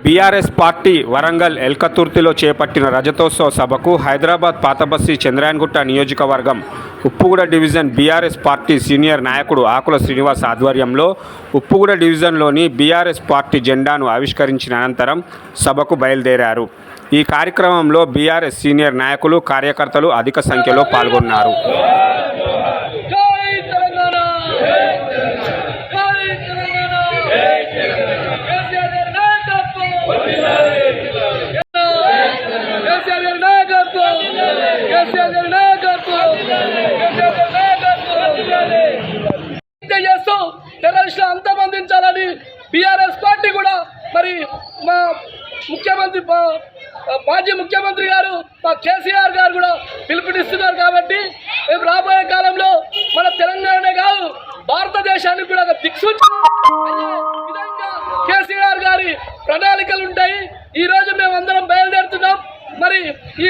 BRS party Warangal ఎల్కతుర్తిలో చేపట్టిన రజతోత్సవ సభకు హైదరాబాద్ పాతబస్తీ చంద్రాయన్గుట్ట నియోజకవర్గం Uppuguda division BRS party senior నాయకుడు ఆకుల శ్రీనివాస్ ఆధ్వర్యంలో ఉప్పుగూడ డివిజన్లోని బీఆర్ఎస్ పార్టీ జెండాను ఆవిష్కరించిన అనంతరం సభకు బయలుదేరారు. ఈ కార్యక్రమంలో బీఆర్ఎస్ సీనియర్ నాయకులు, కార్యకర్తలు అధిక సంఖ్యలో పాల్గొన్నారు. టెర్రరిస్టులు అంతమందించాలని బీఆర్ఎస్ పార్టీ కూడా మరి మా ముఖ్యమంత్రి మాజీ ముఖ్యమంత్రి గారు మా కేసీఆర్ గారు కూడా పిలుపునిస్తున్నారు. కాబట్టి రేపు రాబోయే కాలంలో మన తెలంగాణనే కాదు భారతదేశానికి కూడా ఒక దిక్సూచి విధంగా కేసీఆర్ గారి ప్రణాళికలు ఉంటాయి. ఈరోజు మేము అందరం బయలుదేరుతున్నాం. మరి ఈ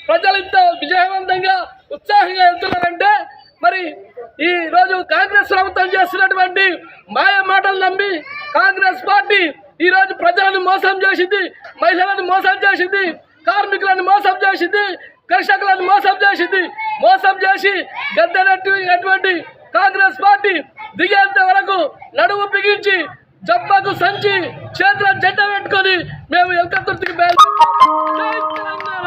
ప్రజలు ఇంత విజయవంతంగా ఉత్సాహంగా వెళ్తున్నారంటే మరి ఈ రోజు కాంగ్రెస్ ప్రభుత్వం చేస్తున్నటువంటి మాయ మాటలు నమ్మి కాంగ్రెస్ పార్టీ ఈ రోజు ప్రజలను మోసం చేసింది, మహిళలను మోసం చేసింది, కార్మికులను మోసం చేసింది, కర్షకులను మోసం చేసింది. మోసం చేసి గద్దెనటువంటి కాంగ్రెస్ పార్టీ దిగేంత వరకు నడుము బిగించి జబ్బకు సంచి చేతుల జెండా పెట్టుకొని మేము ఎల్కతుర్తికి బయలుదేరాం.